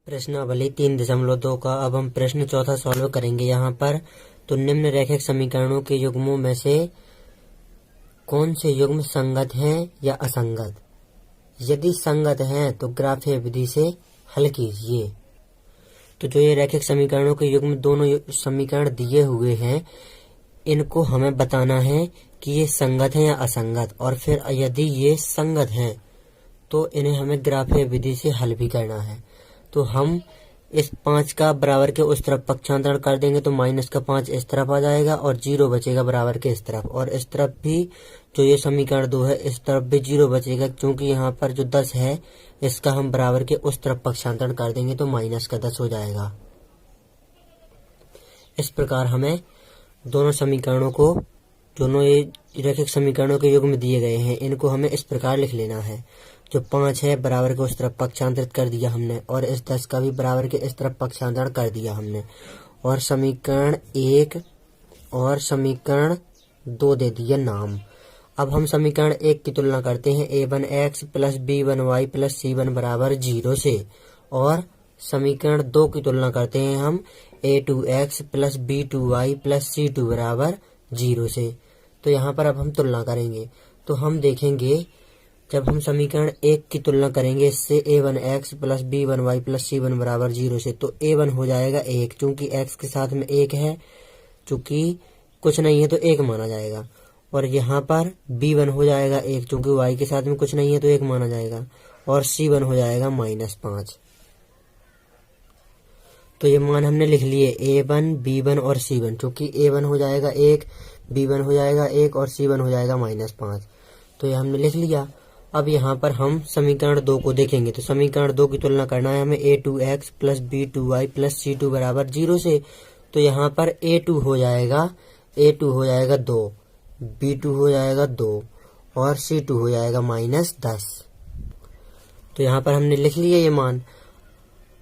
प्रश्नावली 3.2 का अब हम प्रश्न चौथा सॉल्व करेंगे। यहाँ पर तो निम्न रैखिक समीकरणों के युग्मों में से कौन से युग्म संगत हैं या असंगत। यदि संगत हैं तो ग्राफीय विधि से हल कीजिए। तो जो ये रैखिक समीकरणों के युग्म दोनों समीकरण दिए हुए हैं, इनको हमें बताना है कि ये संगत हैं या असंगत, और फिर यदि ये संगत हैं तो इन्हें हमें ग्राफीय विधि से हल भी करना है। तो हम इस 5 का बराबर के उस तरफ पक्षांतरण कर देंगे तो माइनस का 5 इस तरफ आ जाएगा और 0 बचेगा बराबर के इस तरफ, और इस तरफ भी जो ये समीकरण 2 है इस तरफ भी 0 बचेगा, क्योंकि यहाँ पर जो 10 है इसका हम बराबर के उस तरफ पक्षांतरण कर देंगे तो माइनस का 10 हो जाएगा। इस प्रकार हमें दोनों समीकरणों को, दोनों ये रैखिक समीकरणों के युग्म दिए गए हैं, इनको हमें इस प्रकार लिख लेना है। जो 5 है बराबर के उस तरफ पक्षांतरित कर दिया हमने, और इस 10 का भी बराबर के इस तरफ पक्षांतरण कर दिया हमने, और समीकरण 1 और समीकरण 2 दे दिया नाम। अब हम समीकरण 1 की तुलना करते हैं a1x plus b1y plus c1 बराबर 0 से, और समीकरण 2 की तुलना करते हैं हम a2x plus b2y plus c2 बराबर 0 से। तो यहाँ पर अब हम तुलना करेंगे तो हम देखेंगे, जब हम समीकरण 1 की तुलना करेंगे इससे a1x plus b1y plus c1 बराबर 0 से, तो a1 हो जाएगा 1, चूंकि x के साथ में 1 है, चूंकि कुछ नहीं है तो 1 माना जाएगा, और यहाँ पर b1 हो जाएगा 1, चूंकि y के साथ में कुछ नहीं है तो 1 माना जाएगा, और c1 हो जाएगा -5। तो ये मान हमने लिख लिए a1, b1 और c1, चूंकि a1 हो जाएगा 1, b1 हो जाएगा 1 और c1 हो जाएगा -5। तो ये हमने लिख लिया। अब यहाँ पर हम समीकरण 2 को देखेंगे तो समीकरण 2 की तुलना करना है हमें a2x plus b2y plus c2 बराबर 0 से। तो यहाँ पर a2 हो जाएगा 2, b2 हो जाएगा 2 और c2 हो जाएगा -10। तो यहाँ पर हमने लिख लिए ये मान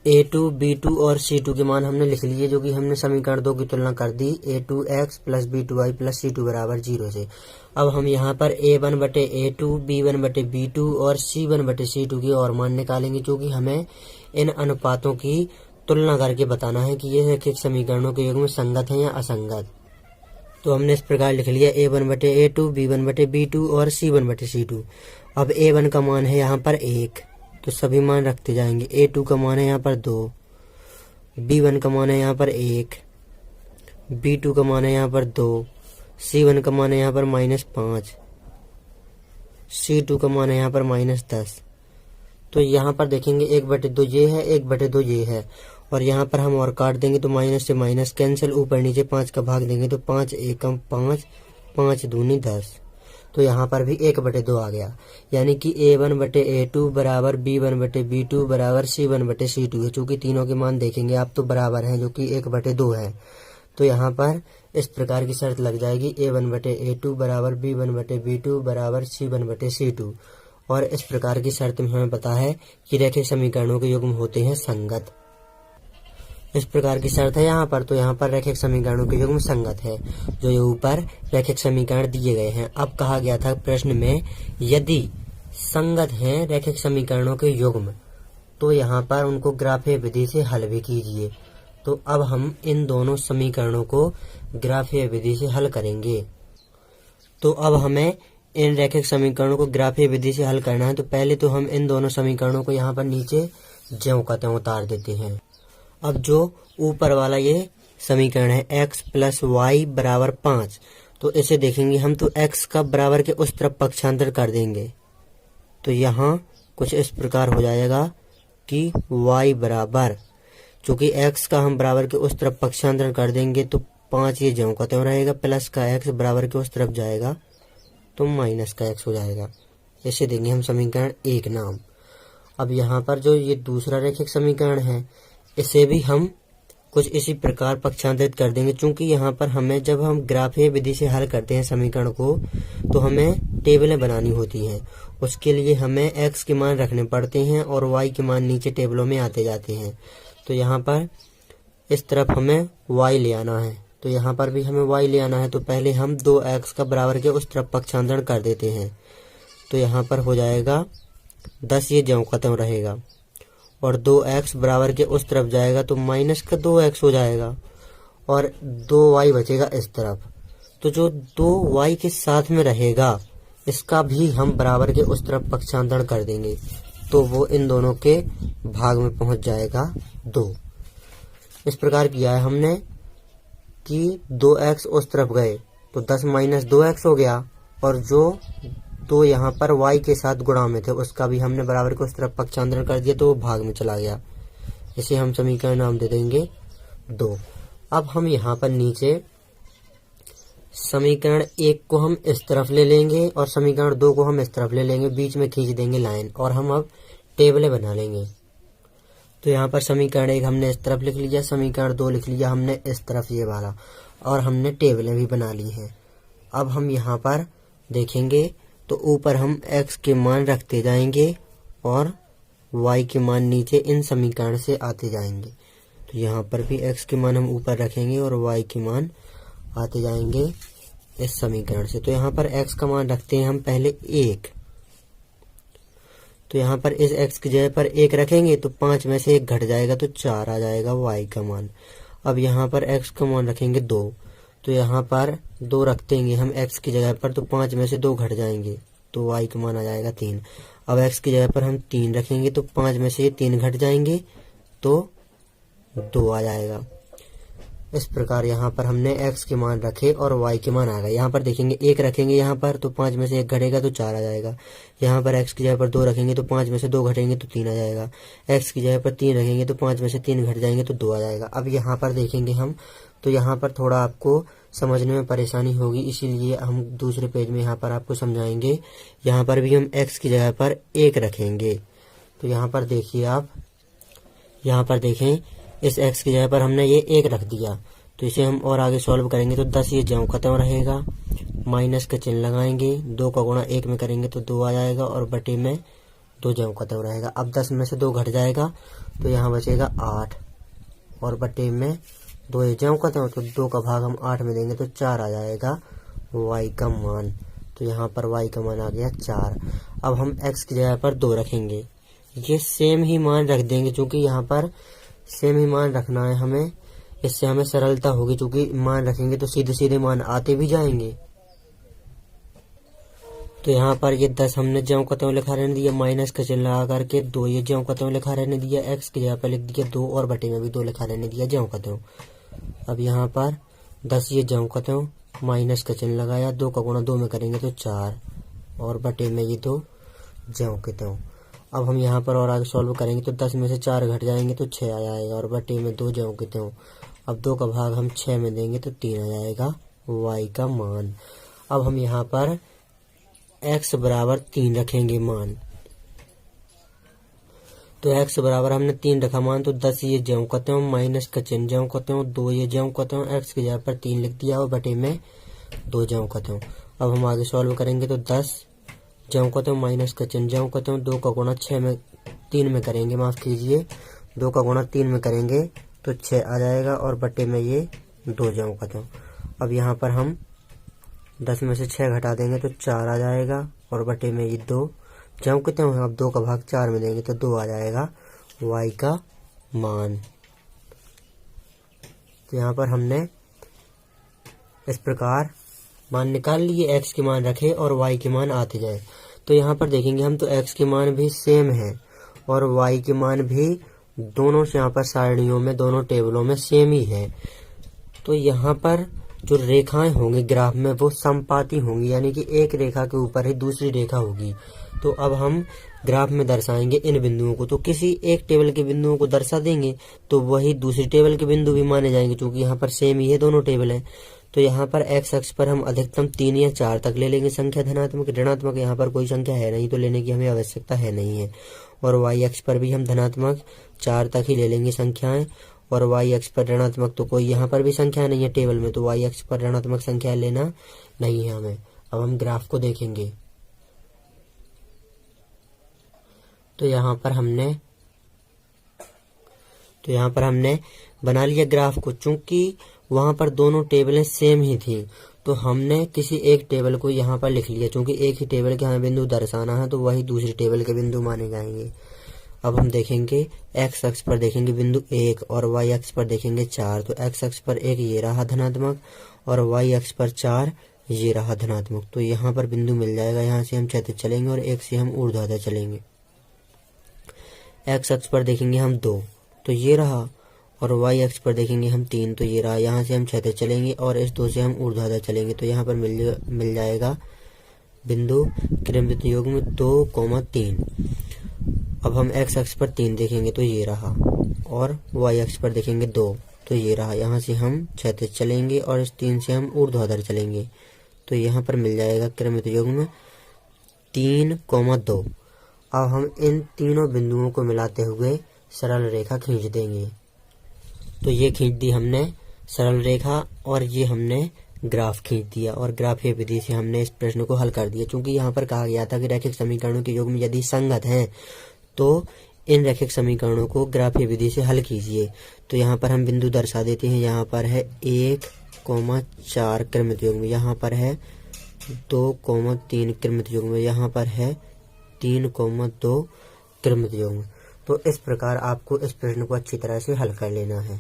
a2, b2 और c2 के मान हमने लिख लिए, जो कि हमने समीकरण 2 की तुलना कर दी a2x plus b2y plus c2 बराबर 0 से। अब हम यहाँ पर a1 बटे a2, b1 बटे b2 और c1 बटे c2 की और मान निकालेंगे, क्योंकि हमें इन अनुपातों की तुलना करके बताना है कि ये रैखिक समीकरणों के युग्म संगत हैं या असंगत। तो हमने इस प्रकार लिख लिया a1 बटे a2, b1 बटे b2 और c1 बटे c2। अब a1 का मान है यहाँ पर 1, तो सभी मान रखते जाएंगे। a2 का मान है यहाँ पर 2, b1 का मान है यहाँ पर 1, b2 का मान है यहाँ पर 2, c1 का मान है यहाँ पर -5, c2 का मान है यहाँ पर -10। तो यहाँ पर देखेंगे 1/2 ये है, 1/2 ये है, और यहाँ पर हम और काट देंगे तो माइनस से माइनस कैंसिल, ऊपर नीचे 5 का भाग देंगे तो 5 एकम 5, 5 दूनी 10। तो यहाँ पर भी 1/2 आ गया, यानी कि a1 बटे a2 बराबर b1 बटे b2 बराबर c1 बटे c2 है। चूंकि तीनों के मान देखेंगे आप तो बराबर हैं, जो कि 1/2 है। तो यहाँ पर इस प्रकार की शर्त लग जाएगी a1 बटे a2 बराबर b1 बटे b2 बराबर c1 बटे c2, और इस प्रकार की शर्त में हमें पता है कि रैखिक समीकरणों के युग्म होते हैं संगत। इस प्रकार की शर्त है यहाँ पर, तो यहाँ पर रैखिक समीकरणों के युग्म संगत है, जो ये ऊपर रैखिक समीकरण दिए गए हैं। अब कहा गया था प्रश्न में, यदि संगत हैं रैखिक समीकरणों के युग्म तो यहाँ पर उनको ग्राफीय विधि से हल भी कीजिए। तो अब हम इन दोनों समीकरणों को ग्राफीय विधि से हल करेंगे। तो अब हमें इन रैखिक समीकरणों को ग्राफीय विधि से हल करना है। तो पहले तो हम इन दोनों समीकरणों को यहाँ पर नीचे ज्यों का त्यों उतार देते हैं। अब जो ऊपर वाला ये समीकरण है x प्लस वाई बराबर 5, तो इसे देखेंगे हम तो x का बराबर के उस तरफ पक्षांतर कर देंगे, तो यहाँ कुछ इस प्रकार हो जाएगा कि y बराबर, चूंकि x का हम बराबर के उस तरफ पक्षांतर कर देंगे तो 5 ये ज्यों का त्यों रहेगा, प्लस का x बराबर के उस तरफ जाएगा तो माइनस का x हो जाएगा। इसे देंगे हम समीकरण 1 नाम। अब यहाँ पर जो ये दूसरा रैखिक समीकरण है, इसे भी हम कुछ इसी प्रकार पक्षांतरित कर देंगे, क्योंकि यहाँ पर हमें जब हम ग्राफीय विधि से हल करते हैं समीकरण को तो हमें टेबलें बनानी होती हैं। उसके लिए हमें x के मान रखने पड़ते हैं और y के मान नीचे टेबलों में आते जाते हैं। तो यहाँ पर इस तरफ हमें y ले आना है, तो यहाँ पर भी हमें y ले आना है। तो पहले हम 2x का बराबर के उस तरफ पक्षांतरण कर देते हैं, तो यहाँ पर हो जाएगा 10, ये ज्यों का त्यों रहेगा, और 2x बराबर के उस तरफ जाएगा तो माइनस का 2x हो जाएगा और 2y बचेगा इस तरफ। तो जो 2y के साथ में रहेगा इसका भी हम बराबर के उस तरफ पक्षांतरण कर देंगे तो वो इन दोनों के भाग में पहुंच जाएगा 2। इस प्रकार किया है हमने कि 2x उस तरफ गए तो 10 माइनस 2x हो गया और जो 2 यहाँ पर y के साथ गुणा में थे उसका भी हमने बराबर के उस तरफ पक्षांतरण कर दिया तो वो भाग में चला गया। इसे हम समीकरण नाम दे देंगे 2। अब हम यहाँ पर नीचे समीकरण 1 को हम इस तरफ ले लेंगे और समीकरण 2 को हम इस तरफ ले लेंगे, बीच में खींच देंगे लाइन और हम अब टेबलें बना लेंगे। तो यहाँ पर समीकरण 1 हमने इस तरफ लिख लिया, समीकरण 2 लिख लिया हमने इस तरफ ये वाला, और हमने टेबलें भी बना ली हैं। अब हम यहाँ पर देखेंगे तो ऊपर हम x के मान रखते जाएंगे और y के मान नीचे इन समीकरण से आते जाएंगे। तो यहाँ पर भी x के मान हम ऊपर रखेंगे और y के मान आते जाएंगे इस समीकरण से। तो यहाँ पर x का मान रखते हैं हम पहले 1। तो यहाँ पर इस x की जगह पर 1 रखेंगे तो 5 में से 1 घट जाएगा तो 4 आ जाएगा y का मान। अब यहाँ पर x का मान रखेंगे 2, तो यहाँ पर 2 रख देंगे हम x की जगह पर तो 5 में से 2 घट जाएंगे तो y का मान आ जाएगा 3। अब x की जगह पर हम 3 रखेंगे तो 5 में से 3 घट जाएंगे तो 2 आ जाएगा। इस प्रकार यहाँ पर हमने x के मान रखे और y के मान आ गए। यहाँ पर देखेंगे 1 रखेंगे यहाँ पर तो 5 में से 1 घटेगा तो 4 आ जाएगा। यहाँ पर x की जगह पर 2 रखेंगे तो 5 में से 2 घटेंगे तो 3 आ जाएगा। x की जगह पर 3 रखेंगे तो 5 में से 3 घट जाएंगे तो 2 आ जाएगा। अब यहाँ पर देखेंगे हम तो यहाँ पर थोड़ा आपको समझने में परेशानी होगी, इसीलिए हम दूसरे पेज में यहाँ पर आपको समझाएंगे। यहाँ पर भी हम x की जगह पर 1 रखेंगे। तो यहाँ पर देखिए आप, यहाँ पर देखें इस x की जगह पर हमने ये 1 रख दिया तो इसे हम और आगे सॉल्व करेंगे तो 10 ये ज्यों खत्म रहेगा, माइनस का चिन्ह लगाएंगे, 2 का गुणा 1 में करेंगे तो 2 आ जाएगा और बटे में 2 ज्यों खत्म रहेगा। अब 10 में से 2 घट जाएगा तो यहाँ बचेगा 8 और बटे में 2 ये ज्यों खत्म तो 2 का भाग हम 8 में देंगे तो 4 आ जाएगा y का मान। तो यहाँ पर y का मान आ गया 4। अब हम x की जगह पर 2 रखेंगे, ये सेम ही मान रख देंगे क्योंकि यहाँ पर सेम ही मान रखना है हमें, इससे हमें सरलता होगी। क्योंकि मान रखेंगे तो सीधे सीधे मान आते भी जाएंगे। तो यहाँ पर ये 10 हमने ज्यों का त्यों लिखा रहने दिया, माइनस का चिन्ह लगा करके 2 ये ज्यों का त्यों लिखा रहने दिया, x की जगह पर लिख दिया 2 और बटे में भी 2 लिखा रहने दिया ज्यों का त्यों। अब यहाँ पर 10 ये ज्यों का त्यों, माइनस का चिन्ह लगाया, 2 का गुणा 2 में करेंगे तो 4 और बटे में ये 2 ज्यों के त्यों। अब हम यहाँ पर और आगे सॉल्व करेंगे तो 10 में से 4 घट जाएंगे तो 6 आ जाएगा और बटे में 2 ज्यों के त्यों। अब 2 का भाग हम 6 में देंगे तो 3 आ जाएगा y का मान। अब हम यहाँ पर x बराबर 3 रखेंगे मान। तो x बराबर हमने 3 रखा मान तो 10 ये ज्यों का त्यों, माइनस का चिन्ह ज्यों का त्यों, 2 ये ज्यों का त्यों, x की जगह पर 3 लिख दिया और बटे में 2 ज्यों का त्यों। अब हम आगे सॉल्व करेंगे तो 10 ज्यों का त्यों, माइनस का चिन्ह ज्यों का त्यों, 2 का गुणा 3 में करेंगे, माफ कीजिए 2 का गुणा 3 में करेंगे तो 6 आ जाएगा और बटे में ये 2 ज्यों का त्यों। अब यहाँ पर हम 10 में से 6 घटा देंगे तो 4 आ जाएगा और बटे में ये 2 ज्यों के त्यों। अब 2 का भाग 4 में देंगे तो 2 आ जाएगा y का मान। तो यहाँ पर हमने इस प्रकार मान निकाल लिए, x के मान रखे और y के मान आते जाए। तो यहाँ पर देखेंगे हम तो x के मान भी सेम है और y के मान भी दोनों से यहाँ पर सारणियों में दोनों टेबलों में सेम ही है। तो यहाँ पर जो रेखाएं होंगी ग्राफ में वो समपाती होंगी, यानी कि एक रेखा के ऊपर ही दूसरी रेखा होगी। तो अब हम ग्राफ में दर्शाएंगे इन बिंदुओं को, तो किसी एक टेबल के बिंदुओं को दर्शा देंगे तो वही दूसरी टेबल के बिंदु भी माने जाएंगे क्योंकि यहाँ पर सेम ही है दोनों टेबल है। तो यहाँ पर x अक्ष पर हम अधिकतम 3 या 4 तक ले लेंगे संख्या धनात्मक ऋणात्मक, यहाँ पर कोई संख्या है नहीं तो लेने की हमें आवश्यकता है नहीं है। और y अक्ष पर भी हम धनात्मक 4 तक ही ले लेंगे संख्याएं और y अक्ष पर ऋणात्मक तो कोई यहाँ पर भी संख्या नहीं है टेबल में, तो y अक्ष पर ऋणात्मक संख्या लेना नहीं है हमें। अब हम ग्राफ को देखेंगे तो यहाँ पर हमने बना लिया ग्राफ को। चूंकि वहां पर दोनों टेबलें सेम ही थी तो हमने किसी एक टेबल को यहाँ पर लिख लिया, चूंकि एक ही टेबल के हमें बिंदु दर्शाना है तो वही दूसरी टेबल के बिंदु माने जाएंगे। अब हम देखेंगे एक्स अक्ष पर देखेंगे बिंदु 1 और वाई अक्ष पर देखेंगे 4। तो एक्स अक्ष पर 1 ये रहा धनात्मक और वाई अक्ष पर 4 ये रहा धनात्मक। तो यहाँ पर बिंदु मिल जाएगा, यहाँ से हम क्षैतिज चलेंगे और 1 से हम ऊर्ध्वाधर चलेंगे। एक्स अक्ष पर देखेंगे हम 2 तो ये रहा और वाई अक्ष पर देखेंगे हम 3 तो ये रहा। यहाँ से हम क्षैतिज चलेंगे और इस 2 से हम ऊर्ध्वाधर चलेंगे। तो यहाँ पर मिल जाएगा बिंदु क्रमबद्ध युग्म 2,3। अब हम एक्स अक्ष पर 3 देखेंगे तो ये रहा और वाई अक्ष पर देखेंगे 2 तो ये रहा। यहाँ से हम क्षैतिज चलेंगे और इस 3 से हम ऊर्ध्वाधर चलेंगे। तो यहाँ पर मिल जाएगा क्रमबद्ध युग्म 3,2। अब हम इन तीनों बिंदुओं को मिलाते हुए सरल रेखा खींच देंगे। तो ये खींच दी हमने सरल रेखा और ये हमने ग्राफ खींच दिया और ग्राफीय विधि से हमने इस प्रश्न को हल कर दिया। क्योंकि यहाँ पर कहा गया था कि रैखिक समीकरणों के युग्म यदि संगत हैं तो इन रैखिक समीकरणों को ग्राफीय विधि से हल कीजिए। तो यहाँ पर हम बिंदु दर्शा देते हैं। यहाँ पर है 1,4 क्रमित युग्म, यहाँ पर है 2,3 क्रमित युग्म, यहाँ पर है 3,2 क्रमित युग्म। तो इस प्रकार आपको इस प्रश्न को अच्छी तरह से हल कर लेना है।